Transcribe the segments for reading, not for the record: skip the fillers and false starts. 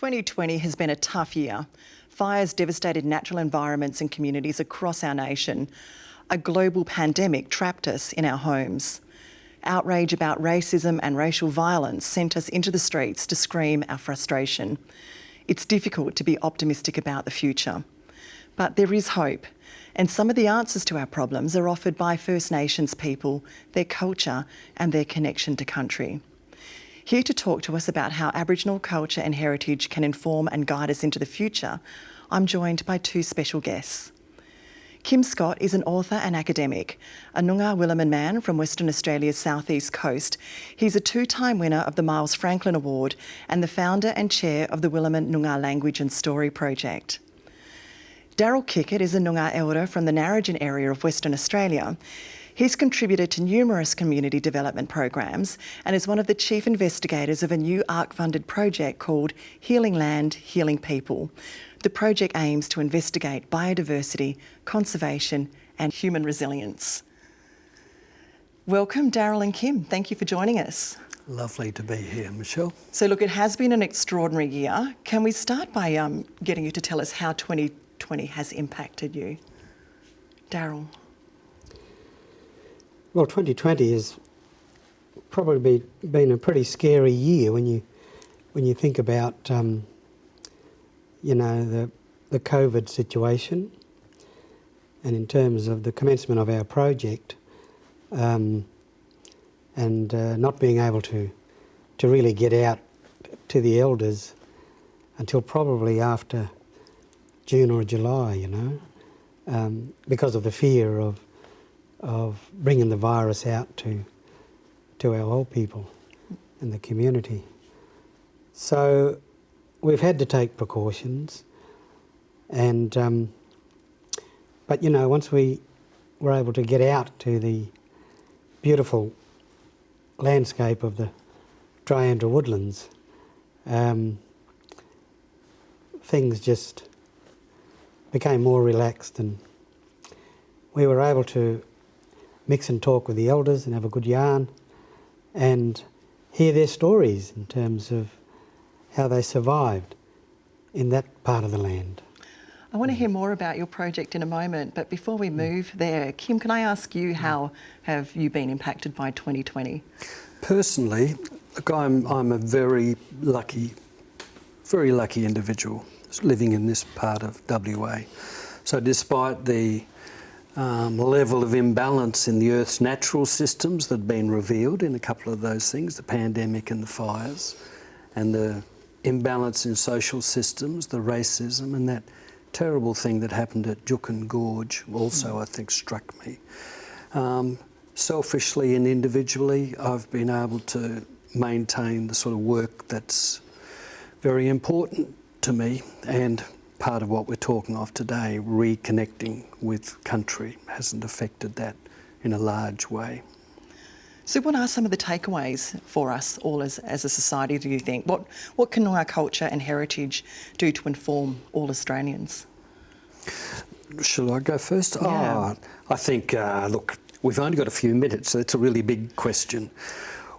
2020 has been a tough year. Fires devastated natural environments and communities across our nation. A global pandemic trapped us in our homes. Outrage about racism and racial violence sent us into the streets to scream our frustration. It's difficult to be optimistic about the future. But there is hope, and some of the answers to our problems are offered by First Nations people, their culture and their connection to country. Here to talk to us about how Aboriginal culture and heritage can inform and guide us into the future, I'm joined by two special guests. Kim Scott is an author and academic, a Noongar Williman man from Western Australia's southeast coast. He's a two-time winner of the Miles Franklin Award and the founder and chair of the Williman Noongar Language and Story Project. Darryl Kickett is a Noongar Elder from the Narrogin area of Western Australia. He's contributed to numerous community development programs and is one of the chief investigators of a new ARC-funded project called Healing Land, Healing People. The project aims to investigate biodiversity, conservation and human resilience. Welcome, Darryl and Kim. Thank you for joining us. Lovely to be here, Michelle. So look, it has been an extraordinary year. Can we start by getting you to tell us how 2020 has impacted you? Darryl. Well, 2020 has probably been a pretty scary year when you think about the COVID situation, and in terms of the commencement of our project, and not being able to really get out to the elders until probably after June or July, because of the fear of bringing the virus out to our old people and the community. So we've had to take precautions, and but once we were able to get out to the beautiful landscape of the Dryandra woodlands, things just became more relaxed, and we were able to mix and talk with the elders and have a good yarn and hear their stories in terms of how they survived in that part of the land. I want to hear more about your project in a moment, but before we move there, Kim, can I ask you, how have you been impacted by 2020? Personally, look, I'm a very lucky individual living in this part of WA. So despite the level of imbalance in the Earth's natural systems that have been revealed in a couple of those things, the pandemic and the fires, and the imbalance in social systems, the racism, and that terrible thing that happened at Juukan Gorge also, I think, struck me. Selfishly and individually, I've been able to maintain the sort of work that's very important to me, and part of what we're talking of today, reconnecting with country, hasn't affected that in a large way. So what are some of the takeaways for us all as a society, do you think? What can our culture and heritage do to inform all Australians? Shall I go first? Yeah. I think, look, we've only got a few minutes, so it's a really big question.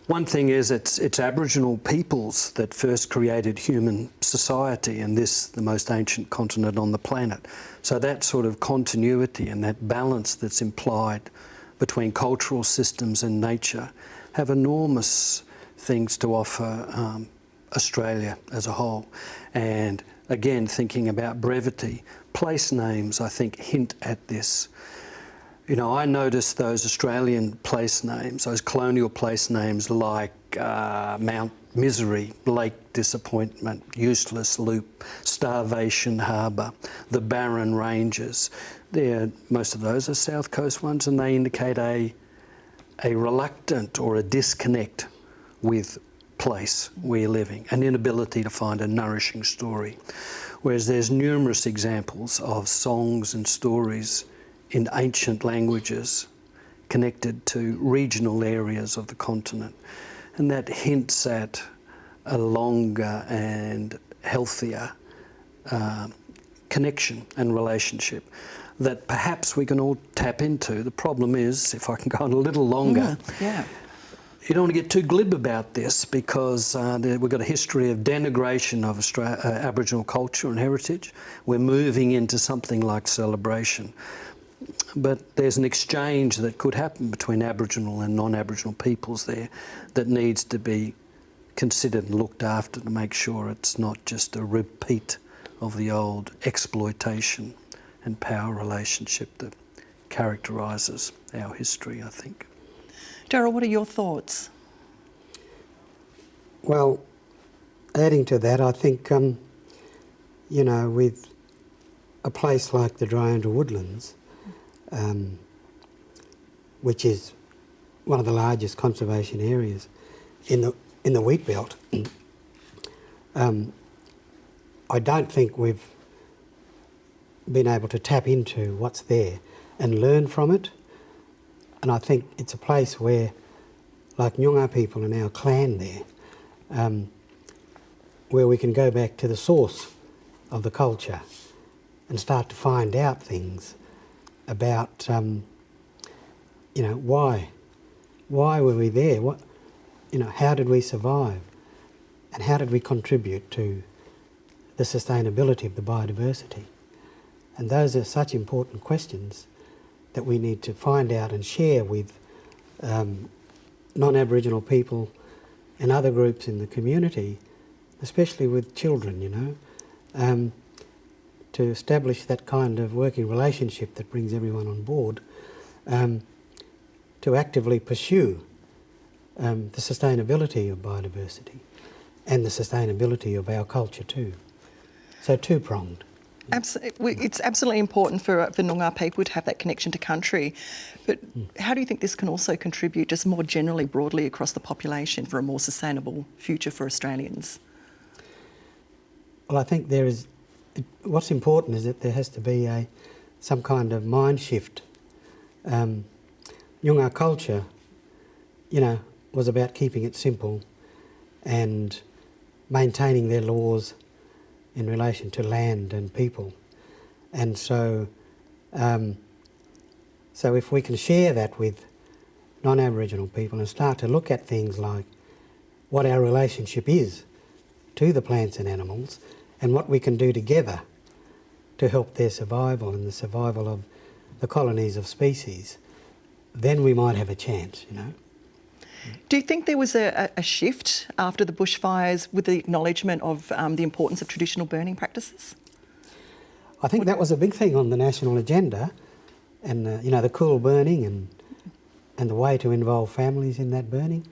One thing is it's Aboriginal peoples that first created human society, and this, the most ancient continent on the planet. So that sort of continuity and that balance that's implied between cultural systems and nature have enormous things to offer Australia as a whole. And again, thinking about brevity, place names I think hint at this. I noticed those Australian place names, those colonial place names like Mount Misery, Lake Disappointment, Useless Loop, Starvation Harbour, the Barren Ranges. Most of those are South Coast ones, and they indicate a reluctant or a disconnect with place we're living, an inability to find a nourishing story. Whereas there's numerous examples of songs and stories in ancient languages connected to regional areas of the continent. And that hints at a longer and healthier connection and relationship that perhaps we can all tap into. The problem is, if I can go on a little longer, you don't want to get too glib about this because we've got a history of denigration of Aboriginal culture and heritage. We're moving into something like celebration. But there's an exchange that could happen between Aboriginal and non-Aboriginal peoples there that needs to be considered and looked after to make sure it's not just a repeat of the old exploitation and power relationship that characterises our history, I think. Darryl, what are your thoughts? Well, adding to that, I think, you know, with a place like the Dryandra Woodlands, which is one of the largest conservation areas in the wheat belt, I don't think we've been able to tap into what's there and learn from it. And I think it's a place where, like Noongar people and our clan there, where we can go back to the source of the culture and start to find out things about, you know, why were we there? What, you know, how did we survive? And how did we contribute to the sustainability of the biodiversity? And those are such important questions that we need to find out and share with non-Aboriginal people and other groups in the community, especially with children, you know, to establish that kind of working relationship that brings everyone on board, to actively pursue the sustainability of biodiversity and the sustainability of our culture too. So two-pronged. It's absolutely important for Noongar people to have that connection to country, but how do you think this can also contribute just more generally, broadly across the population for a more sustainable future for Australians? Well, I think there is, what's important is that there has to be some kind of mind shift. Noongar culture, you know, was about keeping it simple and maintaining their laws in relation to land and people. And so if we can share that with non-Aboriginal people and start to look at things like what our relationship is to the plants and animals and what we can do together to help their survival and the survival of the colonies of species, then we might have a chance, you know. Do you think there was a shift after the bushfires with the acknowledgement of the importance of traditional burning practices? I think that was a big thing on the national agenda, and you know, the cool burning and the way to involve families in that burning.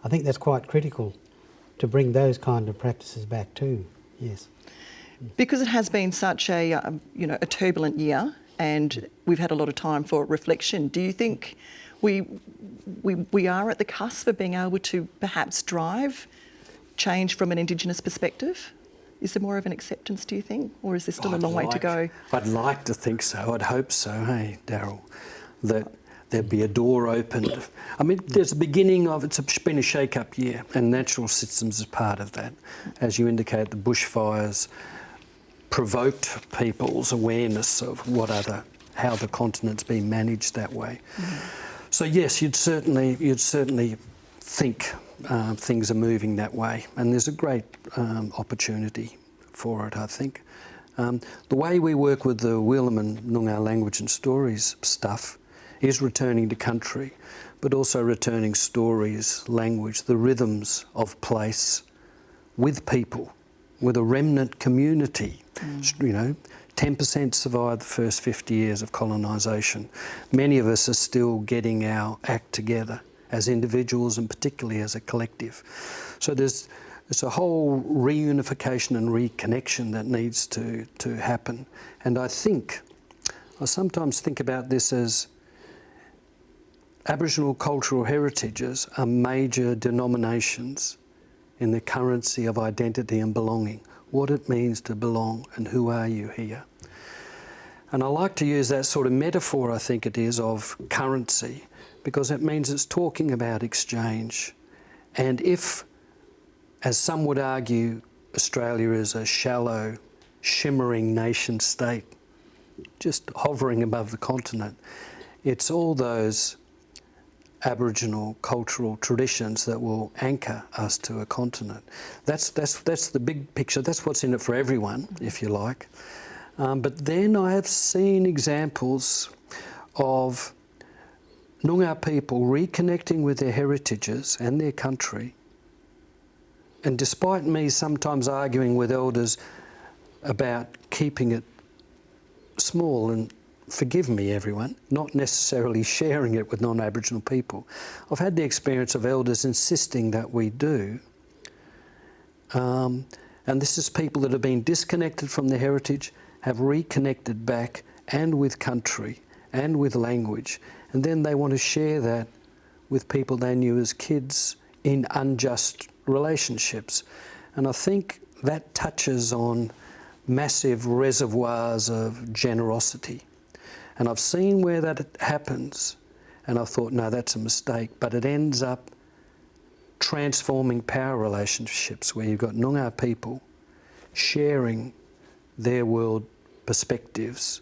I think that's quite critical to bring those kind of practices back too. Yes. Because it has been such a a turbulent year, and we've had a lot of time for reflection. Do you think we are at the cusp of being able to perhaps drive change from an Indigenous perspective? Is there more of an acceptance, do you think, or is there still a long way to go? I'd like to think so. I'd hope so, hey, Darryl, that there'd be a door opened. I mean, there's a beginning of, it's been a shake-up year, and natural systems is part of that. As you indicate, the bushfires provoked people's awareness of how the continent's being managed that way. So yes, you'd certainly think things are moving that way, and there's a great opportunity for it, I think. The way we work with the Willem and Noongar language and stories stuff is returning to country, but also returning stories, language, the rhythms of place with people, with a remnant community. You know, 10% survived the first 50 years of colonisation. Many of us are still getting our act together as individuals and particularly as a collective. So there's a whole reunification and reconnection that needs to happen. And I sometimes think about this as Aboriginal cultural heritages are major denominations in the currency of identity and belonging, what it means to belong and who are you here. And I like to use that sort of metaphor, I think it is, of currency, because it means it's talking about exchange. And if, as some would argue, Australia is a shallow, shimmering nation state, just hovering above the continent, it's all those Aboriginal cultural traditions that will anchor us to a continent. That's the big picture. That's what's in it for everyone, if you like. But then I have seen examples of Noongar people reconnecting with their heritages and their country. And despite me sometimes arguing with elders about keeping it small, and forgive me everyone, not necessarily sharing it with non-Aboriginal people, I've had the experience of elders insisting that we do. And this is people that have been disconnected from their heritage, have reconnected back and with country and with language, and then they want to share that with people they knew as kids in unjust relationships. And I think that touches on massive reservoirs of generosity. And I've seen where that happens, and I've thought, no, that's a mistake, but it ends up transforming power relationships where you've got Noongar people sharing their world perspectives,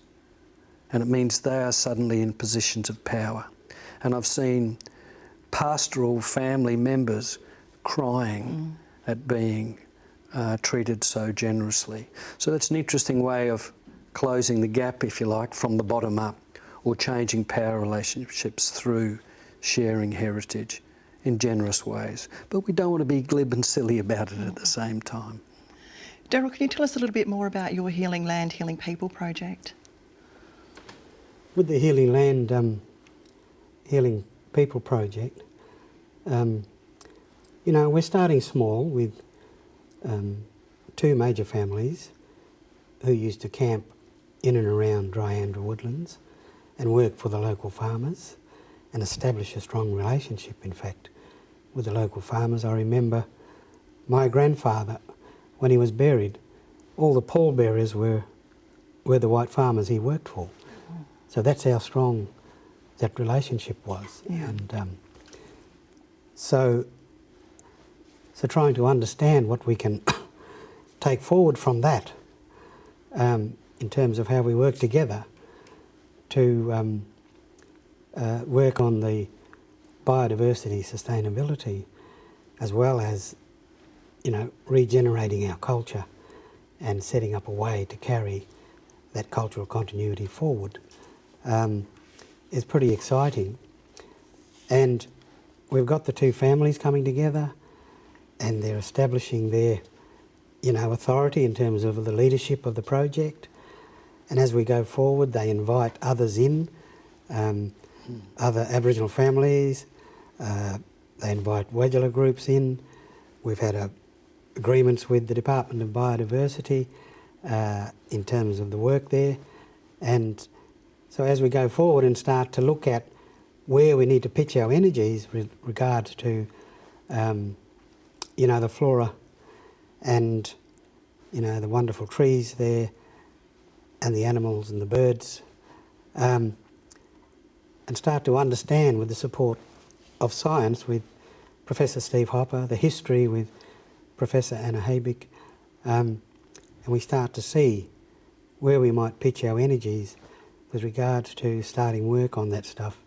and it means they are suddenly in positions of power. And I've seen pastoral family members crying at being treated so generously. So that's an interesting way of closing the gap, if you like, from the bottom up, or changing power relationships through sharing heritage in generous ways. But we don't want to be glib and silly about it at the same time. Darryl, can you tell us a little bit more about your Healing Land, Healing People project? With the Healing Land, Healing People project, you know, we're starting small with two major families who used to camp in and around Dryandra woodlands and work for the local farmers and establish a strong relationship, in fact, with the local farmers. I remember my grandfather, when he was buried, all the pallbearers were the white farmers he worked for. So that's how strong that relationship was. Yeah. And so trying to understand what we can take forward from that in terms of how we work together to work on the biodiversity sustainability, as well as, you know, regenerating our culture and setting up a way to carry that cultural continuity forward, is pretty exciting. And we've got the two families coming together, and they're establishing their, you know, authority in terms of the leadership of the project. And as we go forward, they invite others in, other Aboriginal families. They invite Wedgula groups in. We've had agreements with the Department of Biodiversity in terms of the work there. And so as we go forward and start to look at where we need to pitch our energies with regards to, you know, the flora and, you know, the wonderful trees there and the animals and the birds, and start to understand with the support of science with Professor Steve Hopper, the history with Professor Anna Habig, and we start to see where we might pitch our energies with regards to starting work on that stuff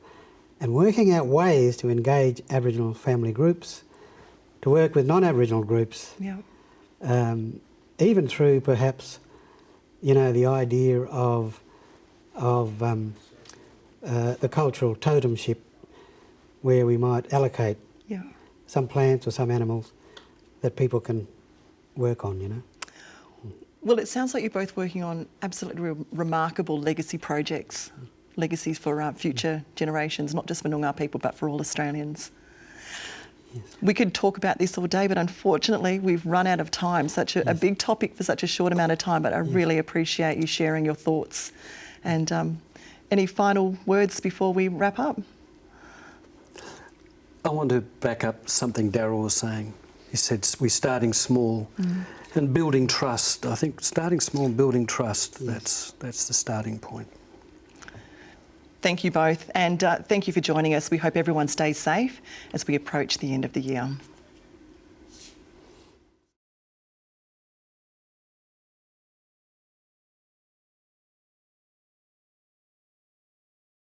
and working out ways to engage Aboriginal family groups, to work with non-Aboriginal groups, Yeah. Even through perhaps, you know, the idea of the cultural totemship, where we might allocate Yeah. some plants or some animals that people can work on, you know. Well, it sounds like you're both working on absolutely remarkable legacy projects, legacies for future generations, not just for Noongar people, but for all Australians. Yes. We could talk about this all day, but unfortunately we've run out of time. Such a big topic for such a short amount of time, but I really appreciate you sharing your thoughts. And any final words before we wrap up? I want to back up something Darryl was saying. He said we're starting small and building trust. I think starting small and building trust, that's the starting point. Thank you both, and thank you for joining us. We hope everyone stays safe as we approach the end of the year.